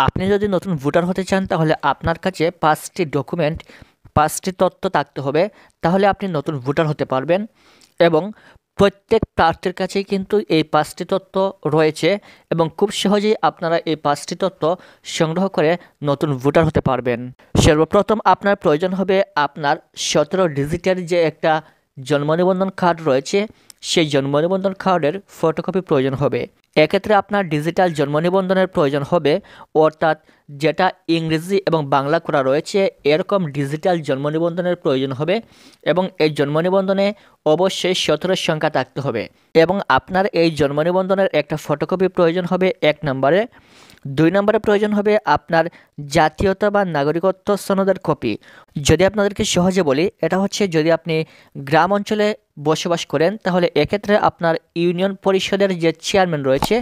আপনি যদি নতুন ভোটার হতে চান তাহলে আপনার কাছে 5টি ডকুমেন্ট 5টি তথ্য থাকতে হবে, তাহলে আপনি নতুন ভোটার হতে পারবেন। এবং প্রত্যেক প্রার্থীর কাছেই কিন্তু এই 5টি তথ্য রয়েছে এবং খুব সহজেই আপনারা এই 5টি তথ্য সংগ্রহ করে নতুন ভোটার হতে পারবেন। সর্বপ্রথম আপনার প্রয়োজন হবে আপনার 17 ডিজিটের যে একটা জন্ম নিবন্ধন কার্ড রয়েছে, সেই জন্ম নিবন্ধন কার্ডের ফটোকপি প্রয়োজন হবে। এক্ষেত্রে আপনার ডিজিটাল জন্ম নিবন্ধনের প্রয়োজন হবে, অর্থাৎ যেটা ইংরেজি এবং বাংলা করা রয়েছে এরকম ডিজিটাল জন্ম নিবন্ধনের প্রয়োজন হবে এবং এই জন্ম নিবন্ধনে অবশ্যই 17 সংখ্যা থাকতে হবে। এবং আপনার এই জন্ম নিবন্ধনের একটা ফটোকপি প্রয়োজন হবে 1 নম্বরে। 2 নম্বরে প্রয়োজন হবে আপনার জাতীয়তা বা নাগরিকত্ব সনদের কপি। যদি আপনাদেরকে সহজে বলি, এটা হচ্ছে যদি আপনি গ্রাম অঞ্চলে বসবাস করেন তাহলে এক্ষেত্রে আপনার ইউনিয়ন পরিষদের যে চেয়ারম্যান রয়েছে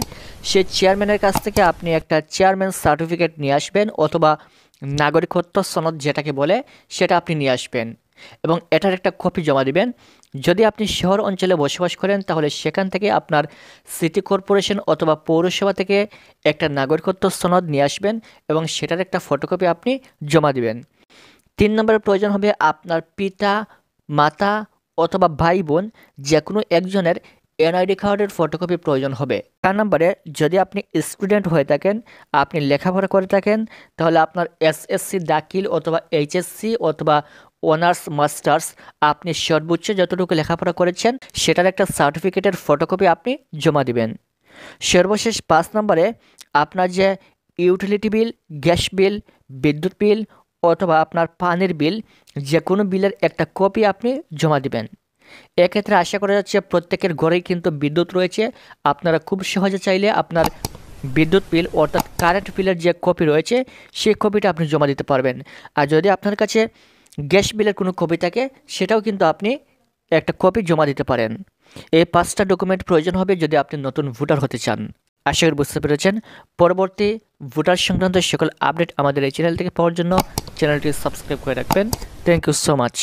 সেই চেয়ারম্যানের কাছ থেকে আপনি একটা চেয়ারম্যান সার্টিফিকেট নিয়ে আসবেন, অথবা নাগরিকত্ব সনদ যেটাকে বলে সেটা আপনি নিয়ে আসবেন এবং এটার একটা কপি জমা দিবেন। যদি আপনি শহর অঞ্চলে বসবাস করেন তাহলে সেখান থেকে আপনার সিটি কর্পোরেশন অথবা পৌরসভা থেকে একটা নাগরিকত্ব সনদ নিয়ে আসবেন এবং সেটার একটা ফটোকপি আপনি জমা দিবেন। 3 নম্বরের প্রয়োজন হবে আপনার পিতা, মাতা অথবা ভাই বোন যে কোনো একজনের এনআইডি কার্ডের ফটোকপি প্রয়োজন হবে। 4 নম্বরে যদি আপনি স্টুডেন্ট হয়ে থাকেন, আপনি লেখাপড়া করে থাকেন, তাহলে আপনার এসএসসি দাখিল অথবা এইচএসসি অথবা অনার্স মাস্টার্স আপনি সর্বোচ্চ যতটুকু লেখাপড়া করেছেন সেটার একটা সার্টিফিকেটের ফটোকপি আপনি জমা দিবেন। সর্বশেষ 5 নম্বরে আপনার যে ইউটিলিটি বিল, গ্যাস বিল, বিদ্যুৎ বিল অথবা আপনার পানির বিল যে কোনো বিলের একটা কপি আপনি জমা দিবেন। এক্ষেত্রে আশা করা যাচ্ছে প্রত্যেকের ঘরেই কিন্তু বিদ্যুৎ রয়েছে, আপনারা খুব সহজে চাইলে আপনার বিদ্যুৎ বিল অর্থাৎ কারেন্ট বিলের যে কপি রয়েছে সেই কপিটা আপনি জমা দিতে পারবেন। আর যদি আপনার কাছে গ্যাস বিলের কোনো কপি থাকে সেটাও কিন্তু আপনি একটা কপি জমা দিতে পারেন। এই 5টা ডকুমেন্ট প্রয়োজন হবে যদি আপনি নতুন ভোটার হতে চান। আশা করি বুঝতে পেরেছেন। পরবর্তী ভোটার সংক্রান্ত সকল আপডেট আমাদের এই চ্যানেল থেকে পাওয়ার জন্য চ্যানেলটি সাবস্ক্রাইব করে রাখবেন। Thank you so much.